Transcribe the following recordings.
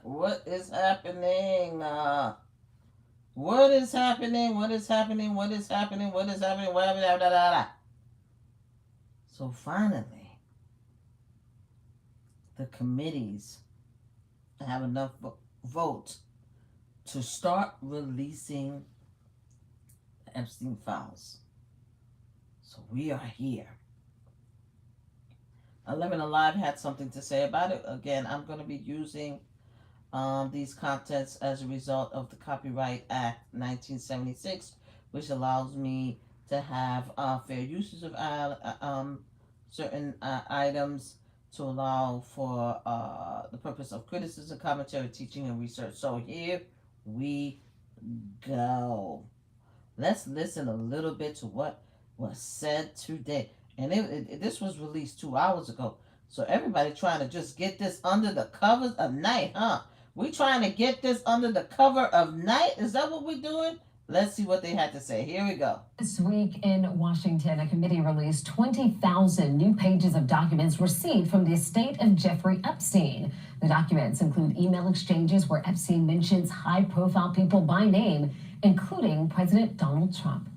What is happening? What is happening? What is happening? What is happening? What is happening? What? So finally, the committees have enough votes to start releasing the Epstein files. So we are here. 11 Alive had something to say about it. Again, I'm going to be using these contents as a result of the Copyright Act 1976, which allows me to have fair uses of certain items to allow for the purpose of criticism, commentary, teaching, and research. So here we go. Let's listen a little bit to what was said today. And this was released 2 hours ago. So everybody trying to just get this under the covers of night, huh? We trying to get this under the cover of night? Is that what we're doing? Let's see what they had to say. Here we go. This week in Washington, a committee released 20,000 new pages of documents received from the estate of Jeffrey Epstein. The documents include email exchanges where Epstein mentions high-profile people by name, including President Donald Trump.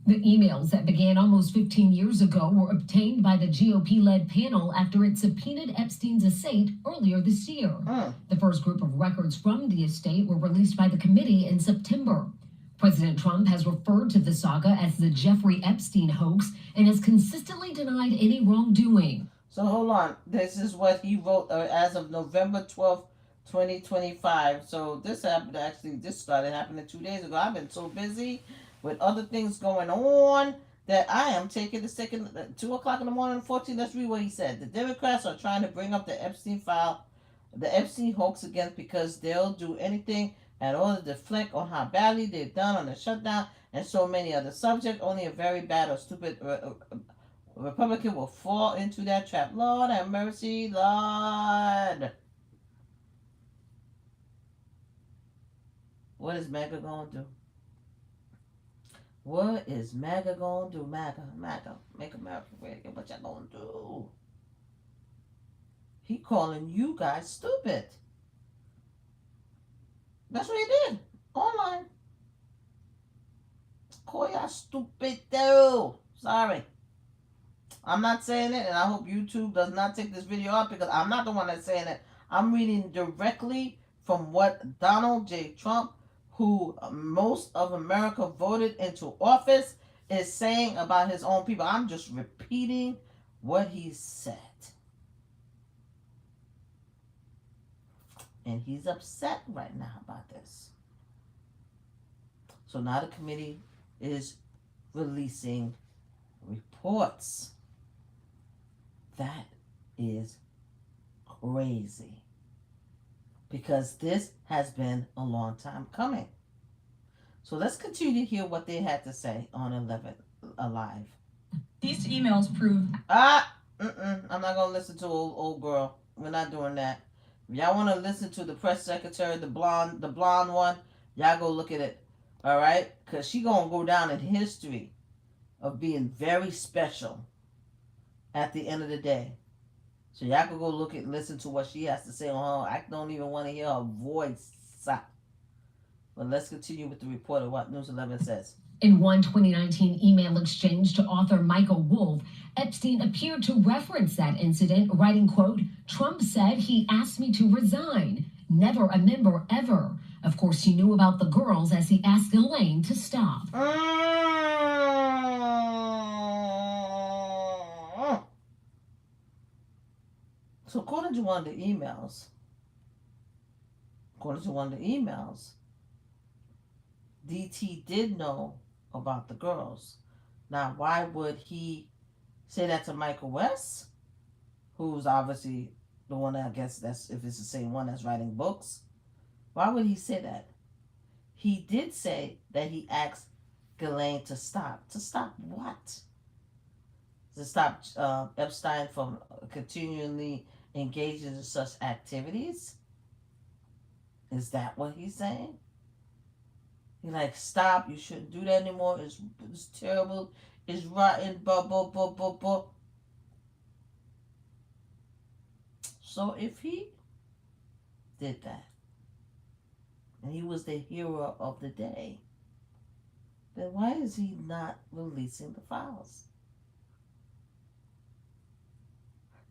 The emails that began almost 15 years ago were obtained by the GOP-led panel after it subpoenaed Epstein's estate earlier this year. The first group of records from the estate were released by the committee in September. President Trump has referred to the saga as the Jeffrey Epstein hoax and has consistently denied any wrongdoing. So hold on. This is what he wrote as of November 12th, 2025. So this happened, actually, this started happening 2 days ago. I've been so busy with other things going on that I am taking the second 2 o'clock in the morning, 14. Let's read what he said. The Democrats are trying to bring up the Epstein file, the Epstein hoax again, because they'll do anything in order to deflect on how badly they've done on the shutdown and so many other subjects. Only a very bad or stupid Republican will fall into that trap. Lord have mercy, Lord. What is MAGA going to do? What is MAGA going to do? MAGA, make America great again. What y'all going to do? He calling you guys stupid. That's what he did. Online. Call y'all stupid too. Sorry. I'm not saying it, and I hope YouTube does not take this video off because I'm not the one that's saying it. I'm reading directly from what Donald J. Trump, who most of America voted into office, is saying about his own people. I'm just repeating what he said. And he's upset right now about this. So now the committee is releasing reports. That is crazy. Because this has been a long time coming. So let's continue to hear what they had to say on 11 Alive. These emails prove... I'm not going to listen to old girl. We're not doing that. If y'all want to listen to the press secretary, the blonde one, y'all go look at it. All right? Because she going to go down in history of being very special at the end of the day. So y'all can go listen to what she has to say on her. I don't even want to hear her voice. But let's continue with the report of what News 11 says. In one 2019 email exchange to author Michael Wolff, Epstein appeared to reference that incident, writing, quote, "Trump said he asked me to resign. Never a member ever. Of course, he knew about the girls as he asked Elaine to stop." So according to one of the emails, DT did know about the girls. Now, why would he say that to Michael West, who's obviously the one that I guess that's, if it's the same one that's writing books? Why would he say that? He did say that he asked Ghislaine to stop. To stop what? To stop Epstein from continually engaging in such activities? Is that what he's saying? He's like, stop, you shouldn't do that anymore. It's terrible. It's rotten, blah, blah, blah, blah, blah. So if he did that, and he was the hero of the day, then why is he not releasing the files?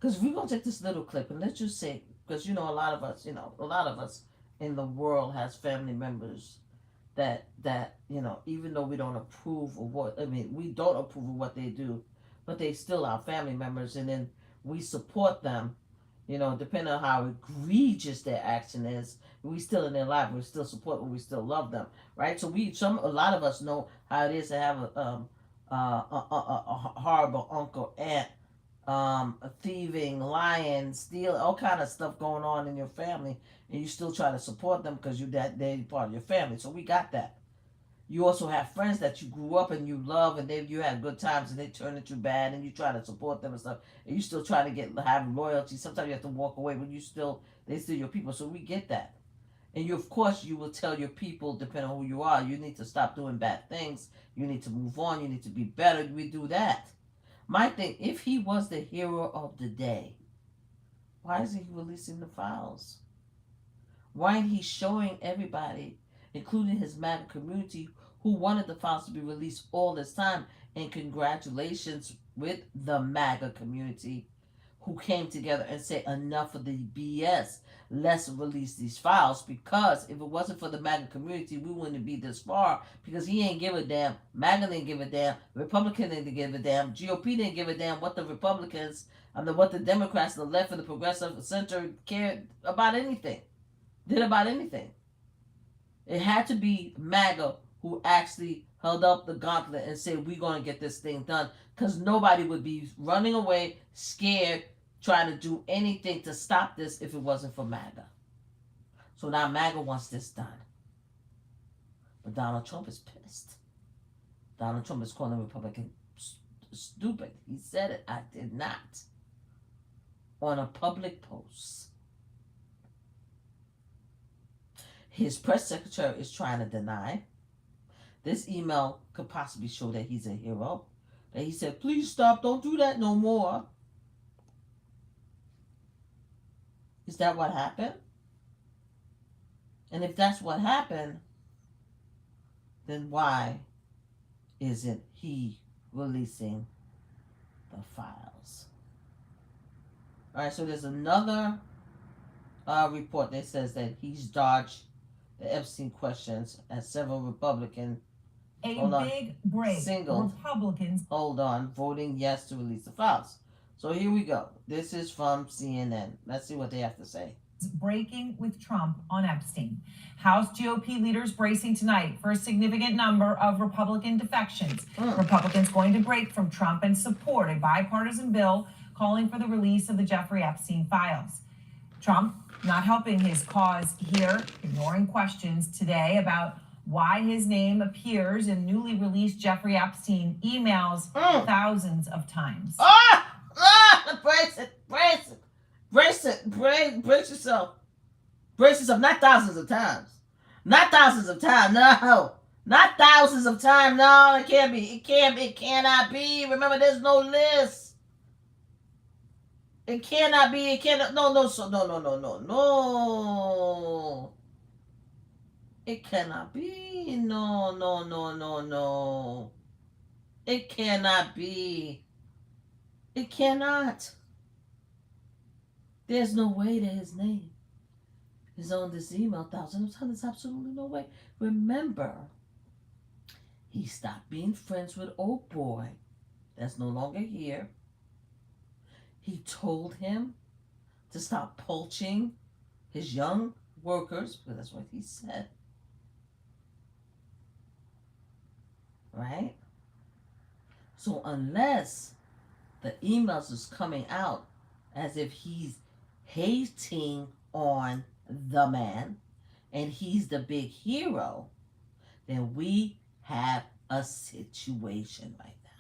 Because we're going to take this little clip and let's just say, because a lot of us, in the world has family members that even though we don't approve of we don't approve of what they do, but they still are family members, and then we support them, depending on how egregious their action is. We still in their life, we still support them, we still love them, right? So a lot of us know how it is to have a horrible uncle, aunt, a thieving, lying, steal, all kind of stuff going on in your family, and you still try to support them because they're part of your family. So we got that. You also have friends that you grew up and you love, and you had good times, and they turn into bad, and you try to support them and stuff, and you still try to have loyalty. Sometimes you have to walk away, but they still your people. So we get that. And of course, you will tell your people, depending on who you are, you need to stop doing bad things. You need to move on. You need to be better. We do that. My thing, if he was the hero of the day, why isn't he releasing the files? Why ain't he showing everybody, including his MAGA community, who wanted the files to be released all this time? And congratulations with the MAGA community who came together and said, enough of the BS. Let's release these files, because if it wasn't for the MAGA community, we wouldn't be this far, because he ain't give a damn. MAGA didn't give a damn. Republican didn't give a damn. GOP didn't give a damn what the Republicans, what the Democrats, the left, and the progressive center cared about anything. Did about anything. It had to be MAGA who actually held up the gauntlet and said, we're going to get this thing done, because nobody would be running away, scared, trying to do anything to stop this if it wasn't for MAGA. So now MAGA wants this done. But Donald Trump is pissed. Donald Trump is calling Republicans stupid. He said it. I did not. On a public post. His press secretary is trying to deny. This email could possibly show that he's a hero. That he said, please stop, don't do that no more. Is that what happened? And if that's what happened, then why isn't he releasing the files? All right, so there's another report that says that he's dodged the Epstein questions as several Republican big break. Single. Republicans. Hold on, voting yes to release the files. So here we go. This is from CNN. Let's see what they have to say. Breaking with Trump on Epstein. House GOP leaders bracing tonight for a significant number of Republican defections. Republicans going to break from Trump and support a bipartisan bill calling for the release of the Jeffrey Epstein files. Trump not helping his cause here, ignoring questions today about why his name appears in newly released Jeffrey Epstein emails thousands of times. Brace yourself. Brace yourself, not thousands of times. Not thousands of times, no. Not thousands of times, no, it can't be. It cannot be. Remember, there's no list. It cannot be, no. It cannot be, no. It cannot be. It cannot. There's no way that his name is on this email thousands of times. There's absolutely no way. Remember, he stopped being friends with old boy that's no longer here. He told him to stop poaching his young workers, because that's what he said. Right? So unless the emails is coming out as if he's hating on the man and he's the big hero, then we have a situation right now.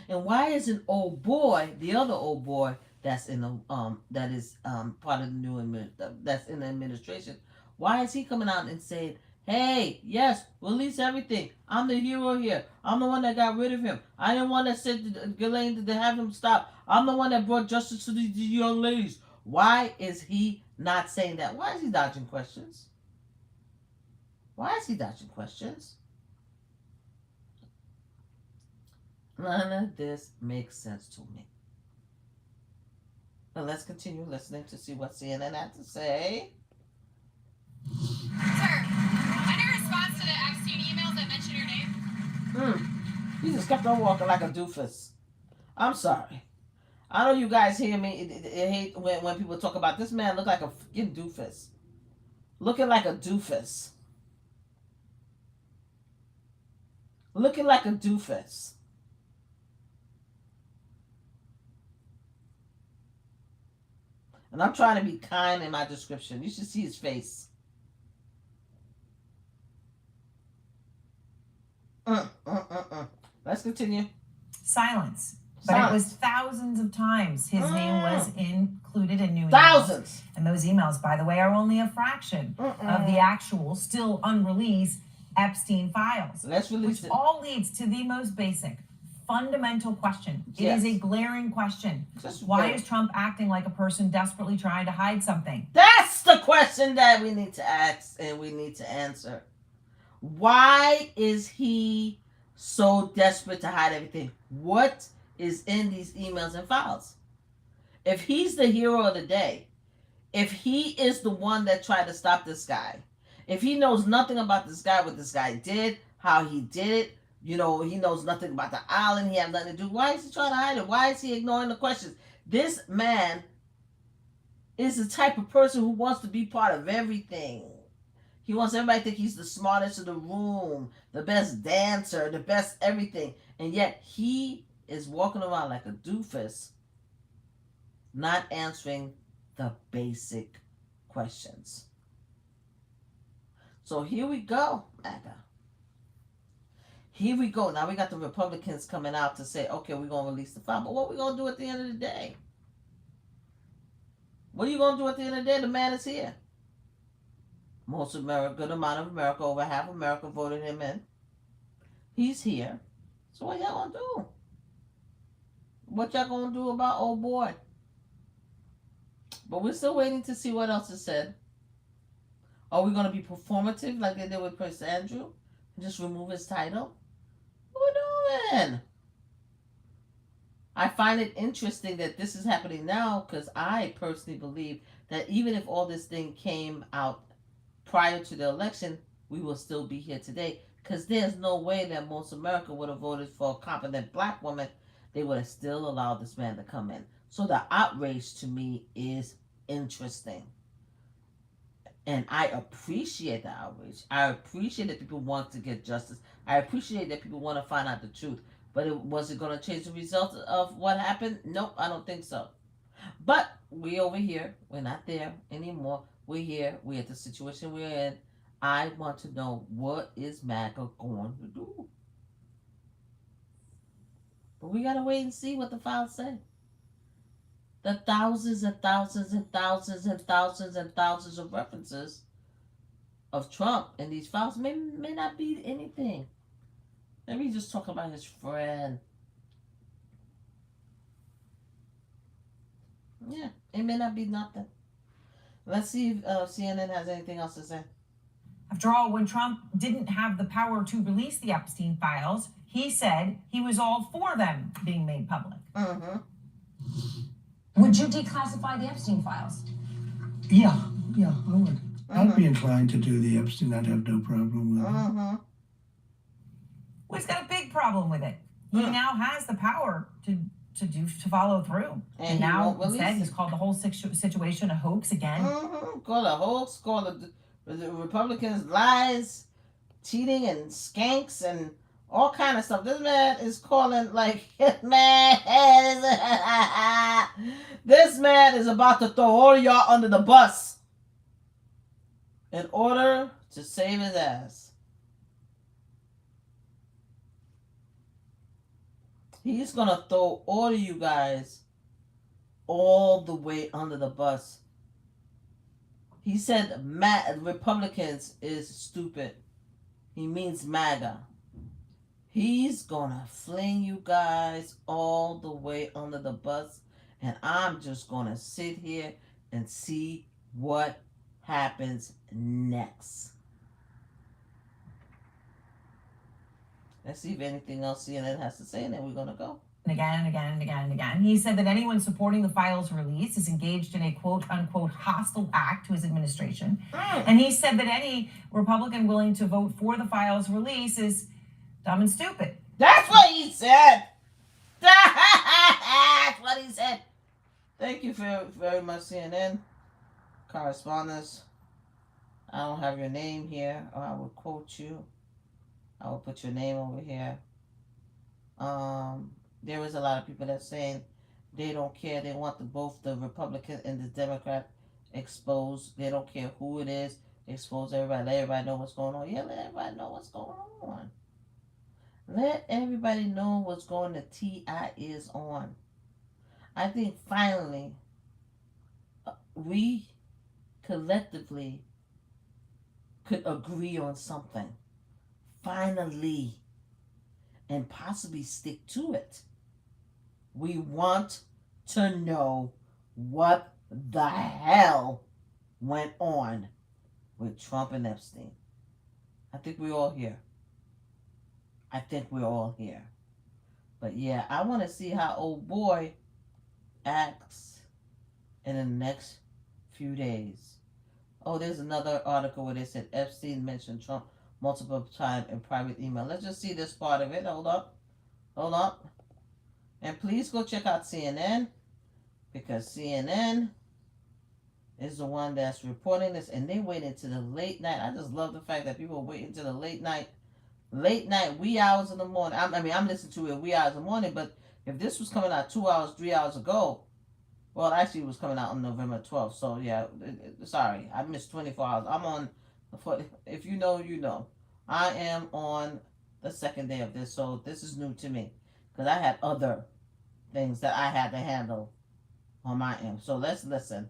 And why isn't old boy, the other old boy that's in the that is part of the new that's in the administration, why is he coming out and saying, hey, yes, release everything. I'm the hero here. I'm the one that got rid of him. I didn't want to send Ghislaine to have him stop. I'm the one that brought justice to these young ladies. Why is he not saying that? Why is he dodging questions? Why is he dodging questions? None of this makes sense to me. But let's continue listening to see what CNN had to say. Sir, any response to the Epstein emails that mention your name? He just kept on walking like a doofus. I'm sorry. I know you guys hear me. Hate when people talk about this man look like a freaking doofus. Looking like a doofus. Looking like a doofus. And I'm trying to be kind in my description. You should see his face. Let's continue. Silence. But it was thousands of times his name was included in new emails. Thousands. And those emails, by the way, are only a fraction of the actual, still unreleased Epstein files. Let's release which it. all leads to the most basic, fundamental question. Yes. It is a glaring question. Just Why wait. is Trump acting like a person desperately trying to hide something? That's the question that we need to ask and we need to answer. Why is he so desperate to hide everything? What is in these emails and files? If he's the hero of the day, if he is the one that tried to stop this guy, if he knows nothing about this guy, what this guy did, how he did it, he knows nothing about the island, he has nothing to do, why is he trying to hide it? Why is he ignoring the questions? This man is the type of person who wants to be part of everything. He wants everybody to think he's the smartest in the room, the best dancer, the best everything. And yet he is walking around like a doofus, not answering the basic questions. So here we go, MAGA. Here we go. Now we got the Republicans coming out to say, okay, we're going to release the file. But what are we going to do at the end of the day? What are you going to do at the end of the day? The man is here. Most of America, good amount of America, over half of America voted him in. He's here. So what y'all going to do? What y'all going to do about old boy? But we're still waiting to see what else is said. Are we going to be performative like they did with Prince Andrew? And just remove his title? What are we doing? I find it interesting that this is happening now because I personally believe that even if all this thing came out prior to the election, we will still be here today because there's no way that most America would have voted for a competent black woman. They would have still allowed this man to come in. So the outrage to me is interesting. And I appreciate the outrage. I appreciate that people want to get justice. I appreciate that people want to find out the truth. But was it going to change the result of what happened? Nope, I don't think so. But we over here. We're not there anymore. We're here. We're at the situation we're in. I want to know, what is MAGA going to do? But we got to wait and see what the files say. The thousands and thousands and thousands and thousands and thousands of references of Trump in these files may not be anything. Maybe he's just talking about his friend. Yeah, it may not be nothing. Let's see if CNN has anything else to say. After all, when Trump didn't have the power to release the Epstein files, he said he was all for them being made public. Mm-hmm. Would you declassify the Epstein files? Yeah, I would. I'd be inclined to do the Epstein. I'd have no problem with it. Mm-hmm. Well, he's got a big problem with it. He now has the power to follow through. And now instead he's called the whole situation a hoax again. Mm-hmm. Call it a hoax, call the Republicans lies, cheating and skanks and all kind of stuff. This man is calling like, this man is about to throw all y'all under the bus in order to save his ass. He's going to throw all of you guys all the way under the bus. He said Republicans is stupid. He means MAGA. He's gonna fling you guys all the way under the bus. And I'm just gonna sit here and see what happens next. Let's see if anything else CNN has to say, and then we're going to go. And again and again and again and again. He said that anyone supporting the files release is engaged in a quote unquote hostile act to his administration. And he said that any Republican willing to vote for the files release is dumb and stupid. That's what he said. That's what he said. Thank you very much, CNN correspondents. I don't have your name here, or I will quote you. I will put your name over here. There is a lot of people that's saying they don't care. They want both the Republican and the Democrat exposed. They don't care who it is. Expose everybody. Let everybody know what's going on. Yeah, let everybody know what's going on. Let everybody know what's going on. The TI is on. I think finally we collectively could agree on something. Finally. And possibly stick to it. We want to know what the hell went on with Trump and Epstein. I think we're all here. But yeah, I want to see how old boy acts in the next few days. Oh, there's another article where they said Epstein mentioned Trump multiple times in private email. Let's just see this part of it. Hold up. And please go check out CNN, because CNN is the one that's reporting this, and they wait until the late night. I just love the fact that people wait until the late night, wee hours in the morning. I'm listening to it wee hours in the morning, but if this was coming out 2 hours, 3 hours ago, well, actually it was coming out on November 12th, so yeah, sorry, I missed 24 hours. I'm on, if you know, you know. I am on the second day of this, so this is new to me, because I had other things that I had to handle on my end. So let's listen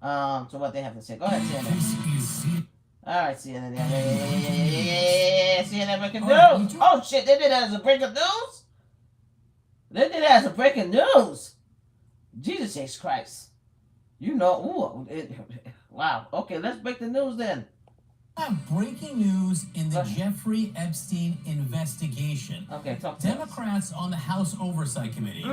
to what they have to say. Go ahead, CNN. All right, CNN. Yeah. CNN breaking news. Oh shit, they did that as a breaking news. Jesus H. Christ. You know, wow. Okay, let's break the news then. Breaking news in the Jeffrey Epstein investigation. Okay, talk to Democrats on the House Oversight Committee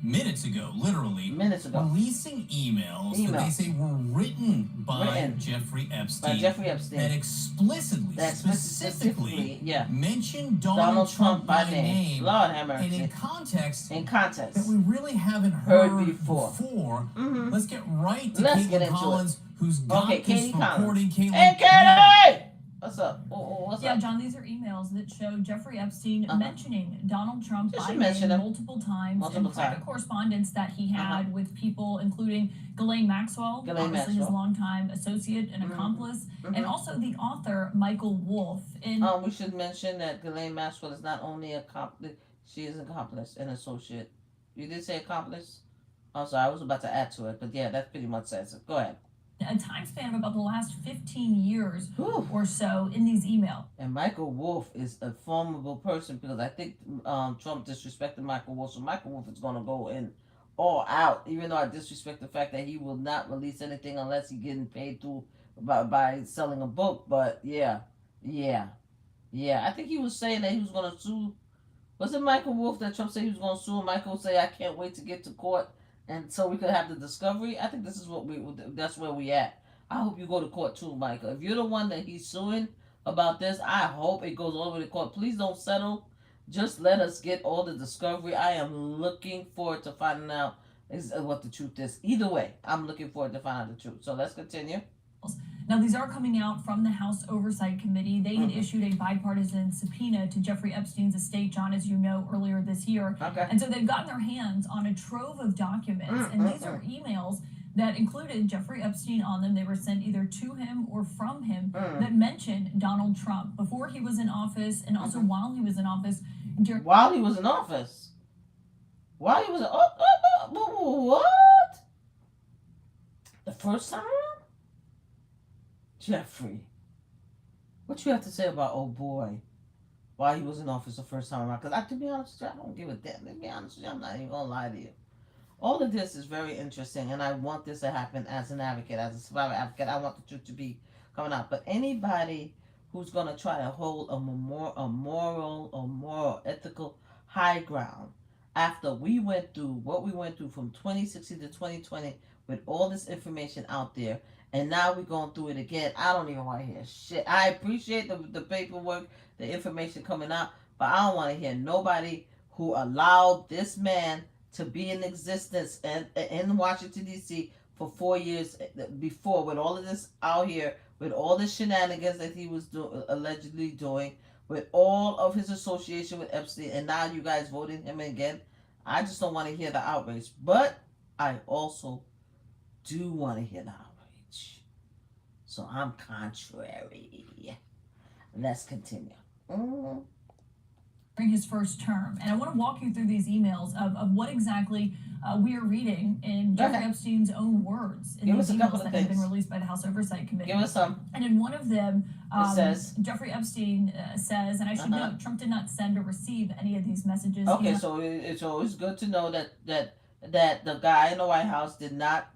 minutes ago, releasing emails that they say were written by Jeffrey Epstein. That explicitly, specifically mentioned Donald Trump by name. Lord have mercy. And in context that we we really haven't heard before. Let's get right to Let's get Caitlin into Collins, who's got this Katie reporting. Collins. Caitlin, Hey, Katie! What's up? What's Yeah, up? John, these are emails that show Jeffrey Epstein mentioning Donald Trump Just by mention name him. multiple times Multiple in private times. correspondence that he had with people, including Ghislaine Maxwell, obviously his longtime associate and accomplice, and also the author Michael Wolff. We should mention that Ghislaine Maxwell is not only she is an accomplice and associate. You did say accomplice? I'm sorry, I was about to add to it, but yeah, that pretty much says it. Go ahead. A time span of about the last 15 years or so in these emails. And Michael Wolff is a formidable person, because I think Trump disrespected Michael Wolff, so Michael Wolff is going to go in all out, even though I disrespect the fact that he will not release anything unless he's getting paid by selling a book. But yeah, I think he was saying that he was going to sue. Was it Michael Wolff that Trump said he was going to sue? Michael say, I can't wait to get to court, and so we could have the discovery. I think this is that's where we at. I hope you go to court too, Michael. If you're the one that he's suing about this, I hope it goes all the way to court. Please don't settle. Just let us get all the discovery. I am looking forward to finding out what the truth is. Either way, I'm looking forward to finding out the truth. So let's continue. Now, these are coming out from the House Oversight Committee. They had issued a bipartisan subpoena to Jeffrey Epstein's estate, John, as you know, earlier this year. Okay. And so they've gotten their hands on a trove of documents. And these are emails that included Jeffrey Epstein on them. They were sent either to him or from him that mentioned Donald Trump before he was in office, and also while he was in office. While he was in office? While he was in what? The first time around? Jeffrey, what you have to say about old boy while he was in office the first time around? Because to be honest with you, I don't give a damn. To be honest with you, I'm not even going to lie to you. All of this is very interesting, and I want this to happen as an advocate, as a survivor advocate. I want the truth to be coming out. But anybody who's going to try to hold a moral, ethical high ground after we went through what we went through from 2016 to 2020 with all this information out there, and now we're going through it again. I don't even want to hear shit. I appreciate the paperwork, the information coming out, but I don't want to hear nobody who allowed this man to be in existence and in Washington D.C. for 4 years before, with all of this out here, with all the shenanigans that he was allegedly doing, with all of his association with Epstein, and now you guys voted him again. I just don't want to hear the outrage, but I also do want to hear the outrage. So I'm contrary. Let's continue. During his first term, and I want to walk you through these emails of what exactly we are reading in Jeffrey Epstein's own words in these emails that have been released by the House Oversight Committee. Give us some. And in one of them, it says, Jeffrey Epstein says, and I should note, Trump did not send or receive any of these messages. Okay, so it's always good to know that the guy in the White House did not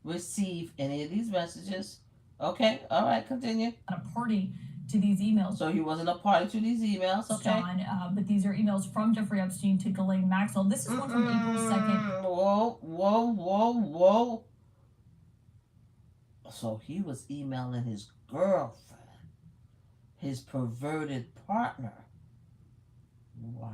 receive any of these messages. Okay, all right, continue. At a party to these emails. So he wasn't a party to these emails, okay? John, but these are emails from Jeffrey Epstein to Ghislaine Maxwell. This is one from April 2nd. Whoa. So he was emailing his girlfriend, his perverted partner. Wow.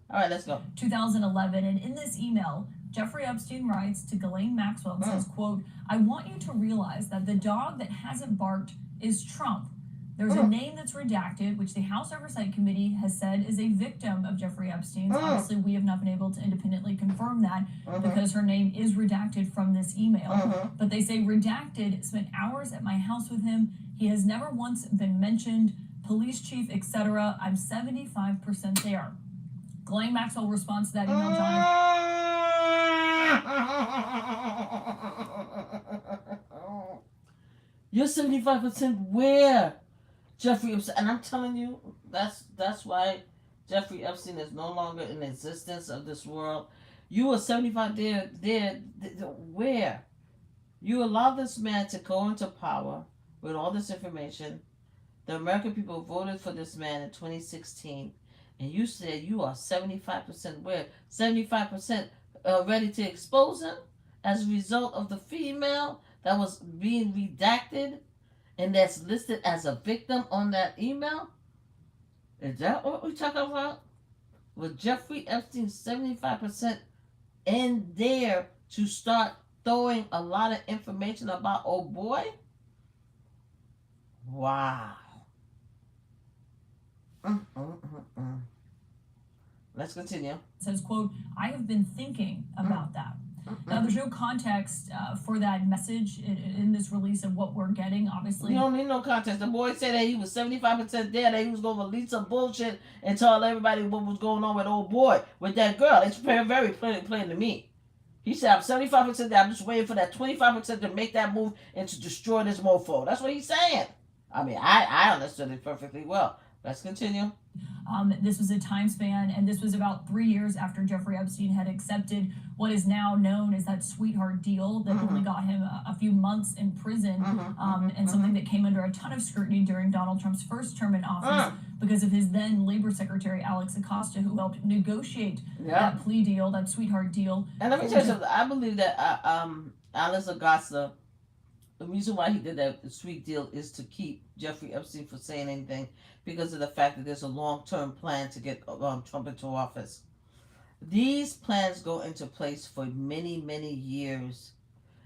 All right, let's go. 2011, and in this email, Jeffrey Epstein writes to Ghislaine Maxwell and says, quote, I want you to realize that the dog that hasn't barked is Trump. There's a name that's redacted, which the House Oversight Committee has said is a victim of Jeffrey Epstein's. Obviously, we have not been able to independently confirm that because her name is redacted from this email. But they say redacted, spent hours at my house with him. He has never once been mentioned, police chief, etc. I'm 75% there. Ghislaine Maxwell responds to that email, John. You're 75% where? Jeffrey Epstein, and I'm telling you, that's why Jeffrey Epstein is no longer in existence of this world. You were 75 there, where? You allowed this man to go into power with all this information. The American people voted for this man in 2016, and you said you are 75% where? 75% ready to expose him as a result of the female that was being redacted and that's listed as a victim on that email? Is that what we're talking about? With Jeffrey Epstein 75% in there to start throwing a lot of information about old boy? Wow. Let's continue. It says, quote, I have been thinking about that. Now, there's no context for that message in this release of what we're getting, obviously. You don't need no context. The boy said that he was 75% there, that he was going to release some bullshit and tell everybody what was going on with old boy, with that girl. It's very plain to me. He said, I'm 75% there. I'm just waiting for that 25% to make that move and to destroy this mofo. That's what he's saying. I mean, I understood it perfectly well. Let's continue. This was a time span, and this was about 3 years after Jeffrey Epstein had accepted what is now known as that sweetheart deal that only got him a few months in prison, and something that came under a ton of scrutiny during Donald Trump's first term in office because of his then Labor Secretary, Alex Acosta, who helped negotiate that plea deal, that sweetheart deal. And let me tell you something. I believe that Alex Acosta, the reason why he did that sweet deal is to keep Jeffrey Epstein from saying anything, because of the fact that there's a long-term plan to get Trump into office. These plans go into place for many years.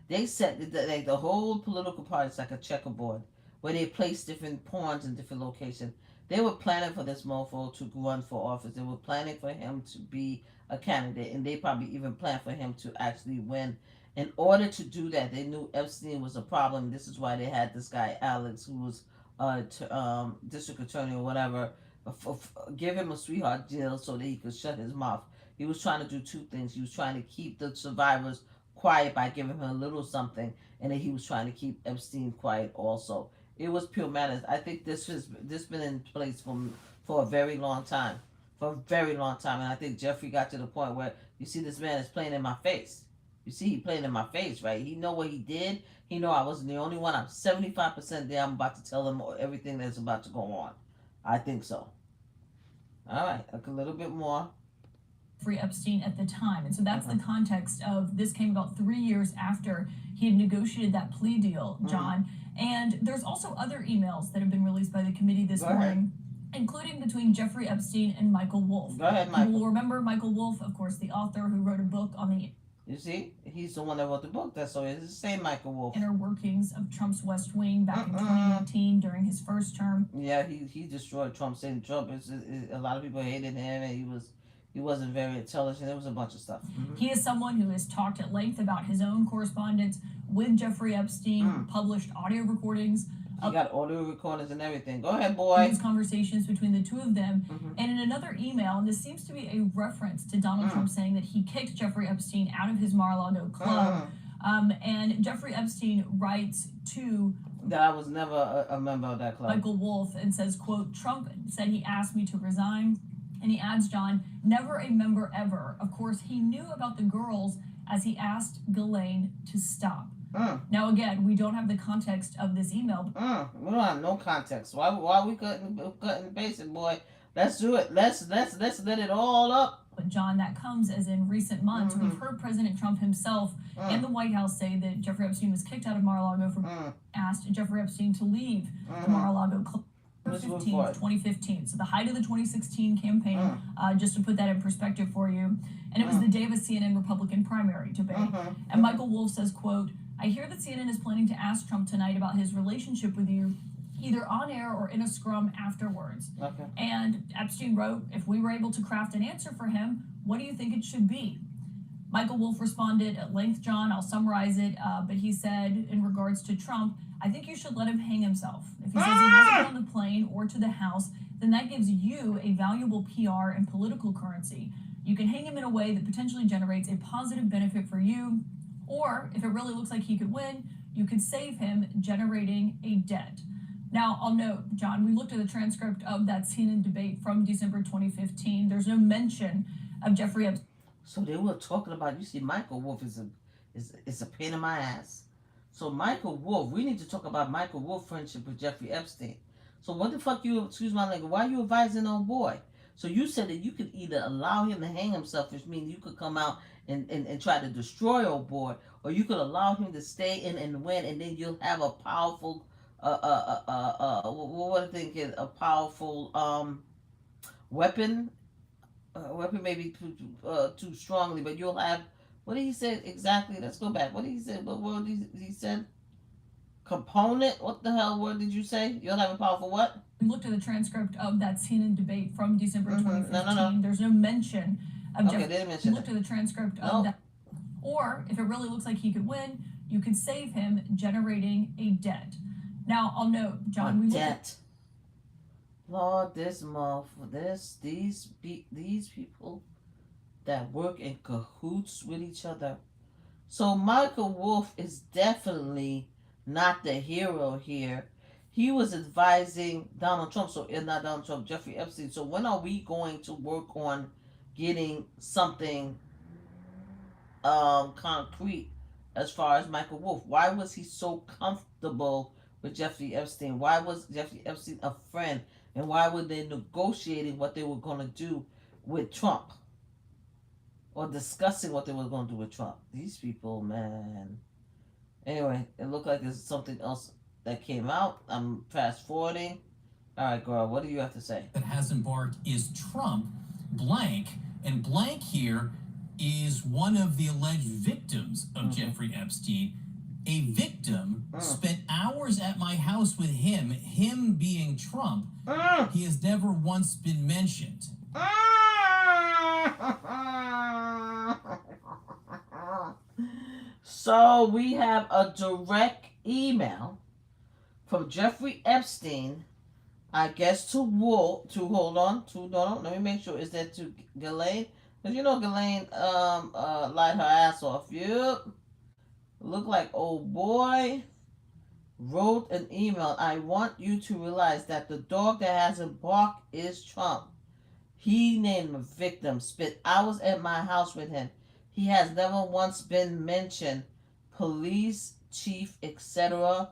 They set the whole political party is like a checkerboard where they place different pawns in different locations. They were planning for this mofo to run for office. They were planning for him to be a candidate, and they probably even planned for him to actually win. In order to do that, they knew Epstein was a problem. This is why they had this guy, Alex, who was district attorney or whatever, give him a sweetheart deal so that he could shut his mouth. He was trying to do two things. He was trying to keep the survivors quiet by giving him a little something, and then he was trying to keep Epstein quiet also. It was pure madness. I think this been in place for a very long time. for a very long time. And I think Jeffree got to the point where you see this man is playing in my face. You see, he playing in my face, right? He know what he did. He know I wasn't the only one. I'm 75% there. I'm about to tell him everything that's about to go on. I think so. All right, a little bit more. Jeffrey Epstein at the time. And so that's the context of this came about 3 years after he had negotiated that plea deal, John. And there's also other emails that have been released by the committee this morning, including between Jeffrey Epstein and Michael Wolff. Go ahead, Michael. You will remember Michael Wolff, of course, the author who wrote a book on the You see, he's the one that wrote the book. That's so it's the same Michael Wolff. inner workings of Trump's West Wing back in 2019 during his first term. Yeah, he destroyed Trump. Saying Trump a lot of people hated him, and he wasn't very intelligent. There was a bunch of stuff. He is someone who has talked at length about his own correspondence with Jeffrey Epstein, published audio recordings. He got audio recordings and everything. Go ahead, boy. These conversations between the two of them. And in another email, and this seems to be a reference to Donald Trump saying that he kicked Jeffrey Epstein out of his Mar-a-Lago club. And Jeffrey Epstein writes to that I was never a member of that club. Michael Wolff and says, quote, Trump said he asked me to resign. And he adds, John, never a member ever. Of course, he knew about the girls as he asked Ghislaine to stop. Now, again, we don't have the context of this email. We don't have no context. Why we cutting and pasting, boy? Let's do it. Let's let it all up. But John, that comes as in recent months, we've heard President Trump himself and the White House say that Jeffrey Epstein was kicked out of Mar-a-Lago for asked Jeffrey Epstein to leave the Mar-a-Lago club. 2015, so the height of the 2016 campaign, just to put that in perspective for you. And it was the day of a CNN Republican primary debate. And Michael Wolff says, quote, I hear that CNN is planning to ask Trump tonight about his relationship with you, either on air or in a scrum afterwards. And Epstein wrote, if we were able to craft an answer for him, what do you think it should be? Michael Wolff responded at length, John, I'll summarize it, but he said in regards to Trump, I think you should let him hang himself. If he says he hasn't been on the plane or to the House, then that gives you a valuable PR and political currency. You can hang him in a way that potentially generates a positive benefit for you, or if it really looks like he could win, you could save him generating a debt. Now, I'll note, John, we looked at the transcript of that CNN debate from December 2015. There's no mention of Jeffrey Epstein. So they were talking about, you see, Michael Wolff is a pain in my ass. So Michael Wolff, we need to talk about Michael Wolff's friendship with Jeffrey Epstein. So what the fuck excuse my language, why are you advising on boy? So you said that you could either allow him to hang himself, which means you could come out and try to destroy old boy, or you could allow him to stay in and win, and then you'll have a powerful, what I think is a powerful weapon. Weapon maybe too strongly, but you'll have, what did he say exactly? Let's go back. What did he say? What word he said? Component? What the hell word did you say? You'll have a powerful what? We looked at the transcript of that CNN debate from December 2015. No. There's no mention of Jeffrey. They didn't mention we looked at the transcript of that. Or if it really looks like he could win, you could save him generating a debt. Now, I'll note, John, debt. Lord, these people that work in cahoots with each other. So Michael Wolff is definitely not the hero here. He was advising Donald Trump, not Donald Trump, Jeffrey Epstein. So when are we going to work on getting something concrete as far as Michael Wolff? Why was he so comfortable with Jeffrey Epstein? Why was Jeffrey Epstein a friend? And why were they negotiating what they were going to do with Trump? Or discussing what they were going to do with Trump? These people, man. Anyway, it looked like there's something else that came out. I'm fast forwarding. All right, girl, what do you have to say? That has embarked is Trump, blank, and blank here is one of the alleged victims of Jeffrey Epstein. A victim spent hours at my house with him being Trump. He has never once been mentioned. So we have a direct email from Jeffrey Epstein, I guess to Wolf, let me make sure, is that to Ghislaine? Because you know Ghislaine lied her ass off. Yep. Look like old boy wrote an email. I want you to realize that the dog that hasn't barked is Trump. He named a victim. Spent hours at my house with him. He has never once been mentioned. Police chief, etc.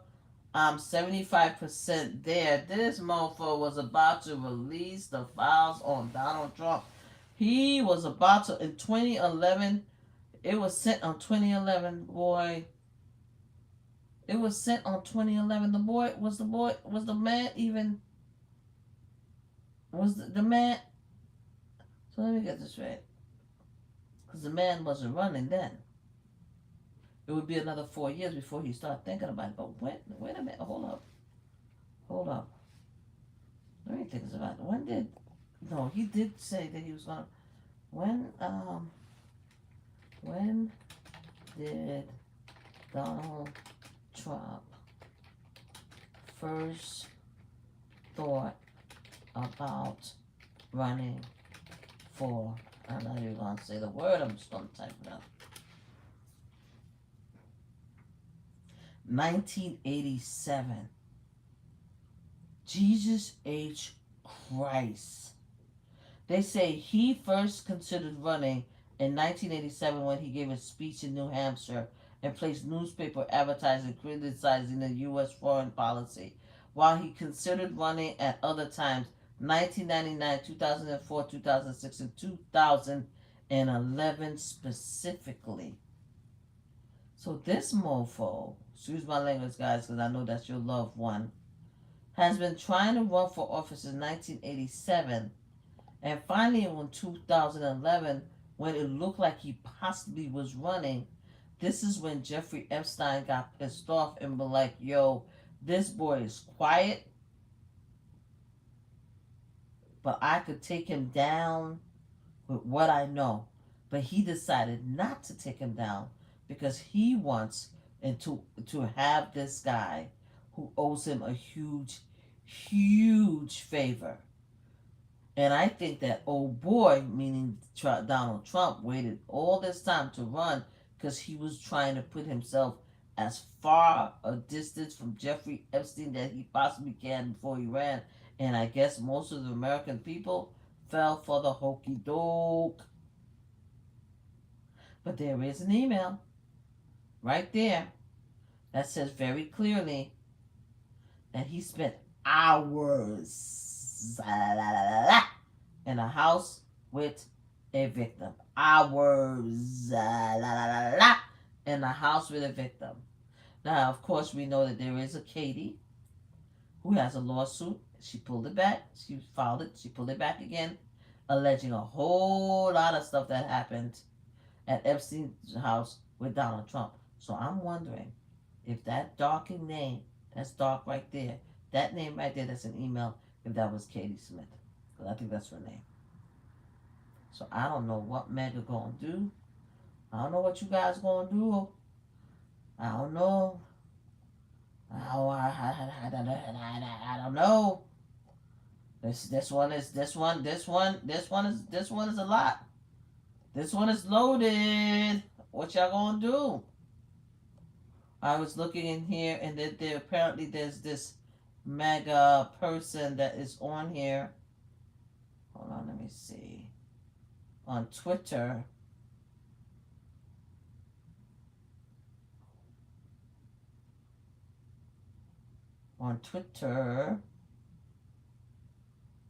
I'm 75% there. This mofo was about to release the files on Donald Trump. He was about to, in 2011, it was sent on 2011, boy. It was sent on 2011. Was the man even, was the man, so let me get this right. Because the man wasn't running then. It would be another 4 years before he started thinking about it. But wait a minute, hold up. Let me think about it. He did say that he was gonna, when did Donald Trump first thought about running for, I'm not even gonna say the word, I'm just gonna type it out. 1987. Jesus H. Christ. They say he first considered running in 1987 when he gave a speech in New Hampshire and placed newspaper advertising criticizing the U.S. foreign policy. While he considered running at other times, 1999, 2004, 2006, and 2011 specifically. So this mofo, excuse my language, guys, because I know that's your loved one, has been trying to run for office since 1987, and finally in 2011, when it looked like he possibly was running, this is when Jeffrey Epstein got pissed off and was like, yo, this boy is quiet, but I could take him down with what I know. But he decided not to take him down because he wants to have this guy who owes him a huge, huge favor. And I think that old boy, meaning Donald Trump, waited all this time to run because he was trying to put himself as far a distance from Jeffrey Epstein that he possibly can before he ran. And I guess most of the American people fell for the hokey doke. But there is an email right there that says very clearly that he spent hours in a house with a victim. Hours in a house with a victim. Now, of course, we know that there is a Katie who has a lawsuit. She pulled it back. She filed it. She pulled it back again, alleging a whole lot of stuff that happened at Epstein's house with Donald Trump. So I'm wondering if that darkened name, that's dark right there, that name right there, that's an email, if that was Katie Smith. Because I think that's her name. So I don't know what MAGA gonna do. I don't know what you guys gonna do. I don't know. I don't know. This one is a lot. This one is loaded. What y'all gonna do? I was looking in here, and there apparently there's this MAGA person that is on here. Hold on, let me see. On Twitter.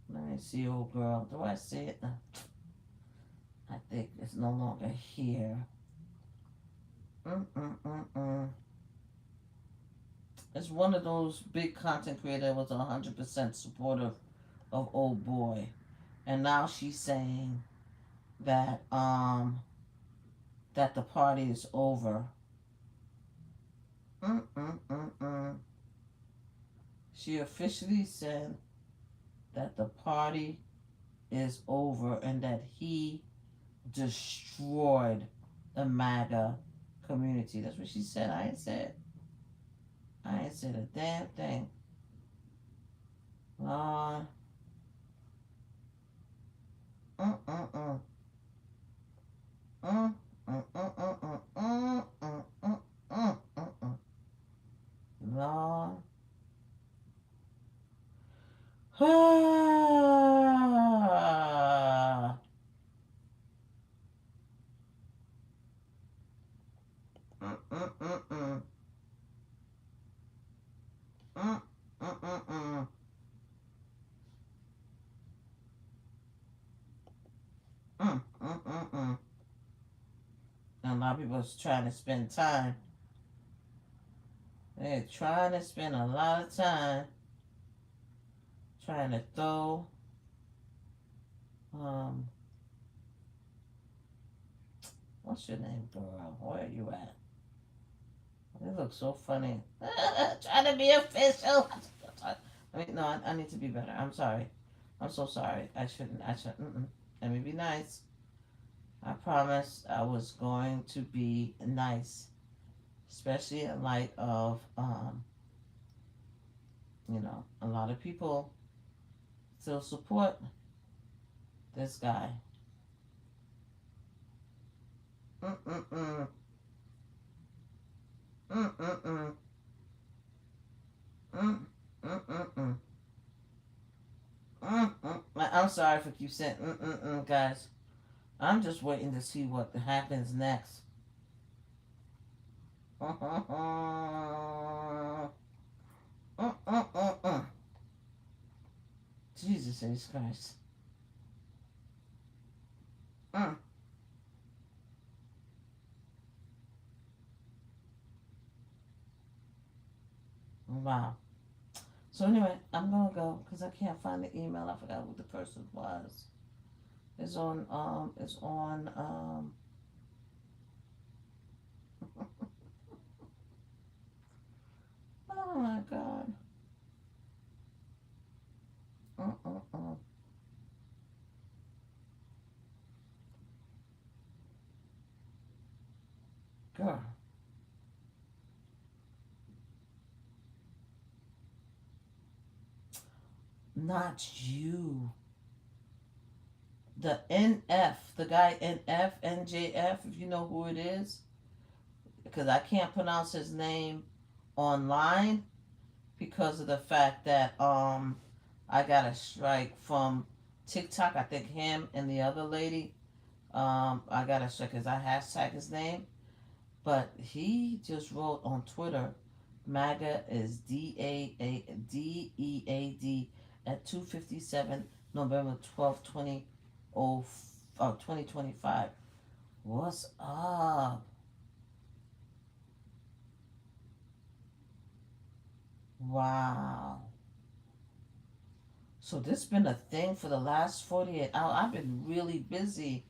Let me see, old girl. Do I see it? I think it's no longer here. It's one of those big content creators that was 100% supportive of old boy. And now she's saying that that the party is over. She officially said that the party is over and that he destroyed the MAGA community. That's what she said. I ain't said a damn thing. Lord. Lord. lot of people are trying to spend time. They're trying to spend a lot of time trying to throw what's your name, girl? Where are you at? They look so funny. Trying to be official. I mean, no, I need to be better. I'm sorry. I'm so sorry. I shouldn't. Let me be nice. I promised I was going to be nice, especially in light of, a lot of people still support this guy. Mm-mm-mm. Mm-mm-mm. Mm-mm-mm. Mm-mm. I'm sorry for keep saying mm-mm-mm, guys. I'm just waiting to see what happens next. Jesus Christ. Wow. So anyway, I'm gonna go because I can't find the email. I forgot who the person was. It's on oh my god. Girl. Not you. The NF, the guy NJF, if you know who it is, because I can't pronounce his name online because of the fact that I got a strike from TikTok. I think him and the other lady, I got a strike because I hashtag his name, but he just wrote on Twitter, MAGA is DEAD at 2:57 November 12th, 2025. What's up? Wow. So this been a thing for the last 48 hours. I've been really busy.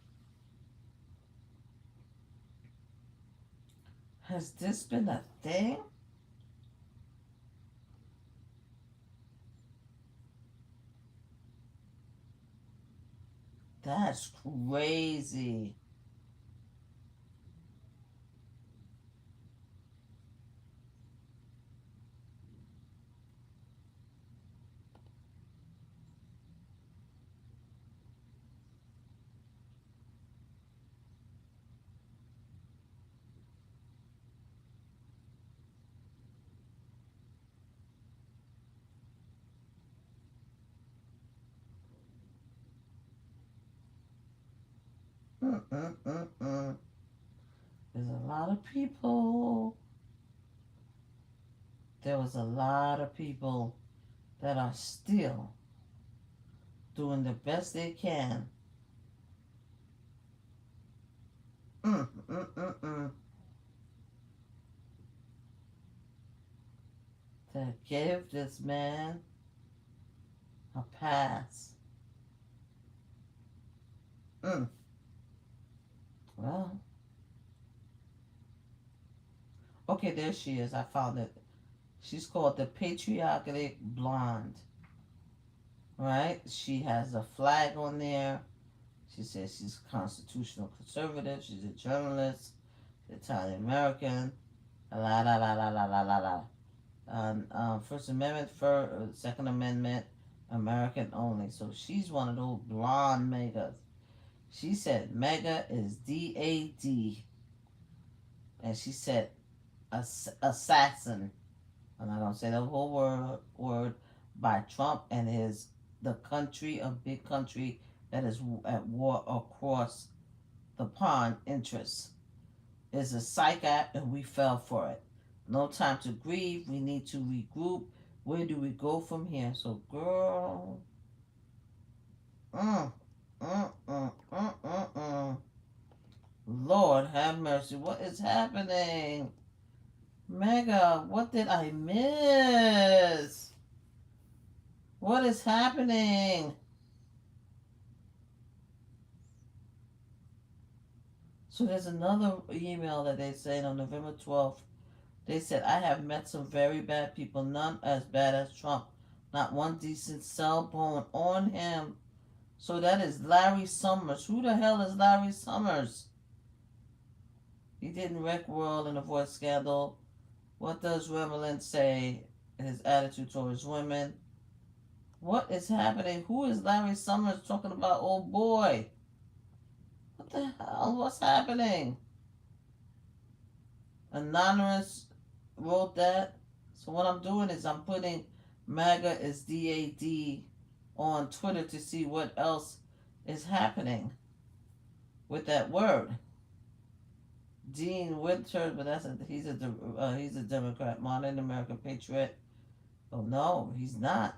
Has this been a thing? That's crazy. Mm-mm-mm-mm. There's a lot of people. There was a lot of people that are still doing the best they can. Mm-mm-mm-mm. To give this man a pass. Well, okay, there she is. I found it. She's called the Patriotic Blonde. Right? She has a flag on there. She says she's a constitutional conservative. She's a journalist, Italian American. La la la la la la la la. First Amendment, Second Amendment, American only. So she's one of those blonde megas. She said mega is DAD. And she said assassin. I'm not gonna say the whole word by Trump and the country, a big country that is at war across the pond interests. Is a psych app and we fell for it. No time to grieve. We need to regroup. Where do we go from here? So, girl. Mm, mm, mm, mm, mm, mm. Lord have mercy. What is happening? MAGA, what did I miss? What is happening? So there's another email that they said on November 12th. They said, I have met some very bad people, none as bad as Trump. Not one decent cell phone on him. So that is Larry Summers. Who the hell is Larry Summers? He didn't wreck world and avoid scandal. What does Remelin say? His attitude towards women. What is happening? Who is Larry Summers talking about? Oh boy. What the hell? What's happening? Anonymous wrote that. So what I'm doing is I'm putting MAGA is DAD on Twitter to see what else is happening with that word. Dean Winter, but he's a Democrat, modern American patriot. Oh no, he's not.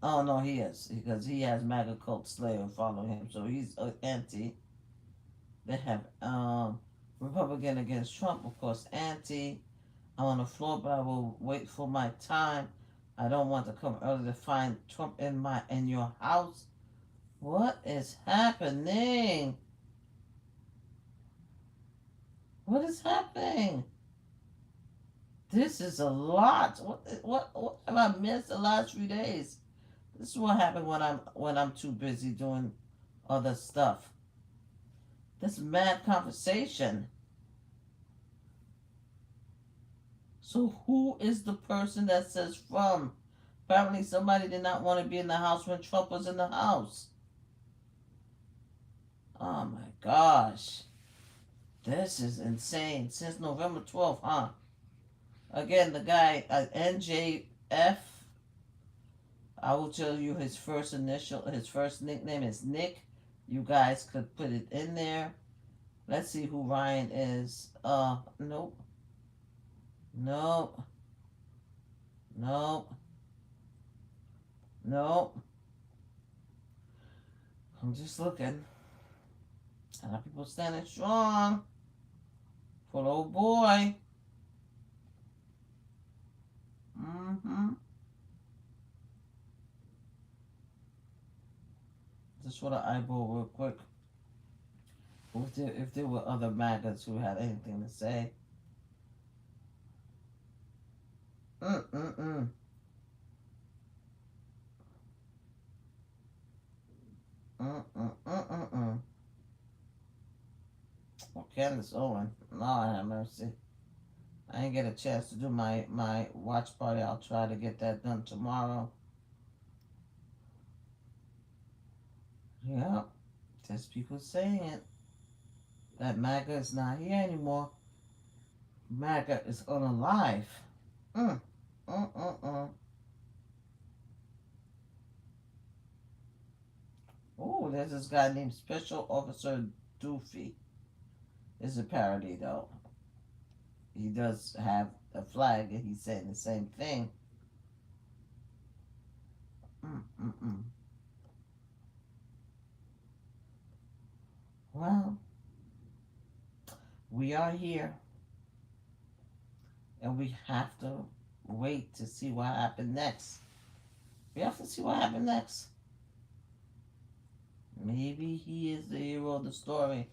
Oh no, he is, because he has MAGA cult Slayer following him, so he's anti. They have Republican against Trump, of course, anti. I'm on the floor, but I will wait for my time. I don't want to come early to find Trump in your house. What is happening? What is happening? This is a lot. What have I missed the last 3 days? This is what happened when I'm too busy doing other stuff. This mad conversation. So who is the person that says from? Apparently somebody did not want to be in the house when Trump was in the house. Oh my gosh. This is insane. Since November 12th, huh? Again, the guy, NJF, I will tell you his first nickname is Nick. You guys could put it in there. Let's see who Ryan is. Nope. Nope. Nope. Nope. I'm just looking. A lot of people standing strong for the old boy. Just want to eyeball real quick. If there were other MAGAs who had anything to say. Well, Candace Owen. Lord have mercy. I didn't get a chance to do my watch party. I'll try to get that done tomorrow. Yeah, just people saying it. That MAGA is not here anymore. MAGA is unalive. Oh, there's this guy named Special Officer Doofy. It's a parody, though. He does have a flag, and he's saying the same thing. Well, we are here, and we have to wait to see what happens next. We have to see what happens next. Maybe he is the hero of the story,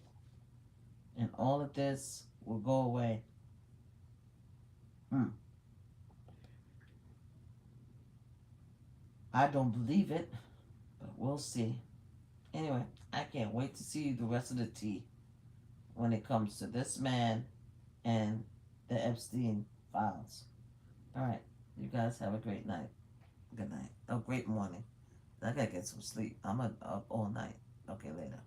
and all of this will go away. I don't believe it, but we'll see. Anyway, I can't wait to see the rest of the tea when it comes to this man and the Epstein files. All right, you guys have a great night. Good night. Oh, great morning. I gotta get some sleep. I'm up all night. Okay, later.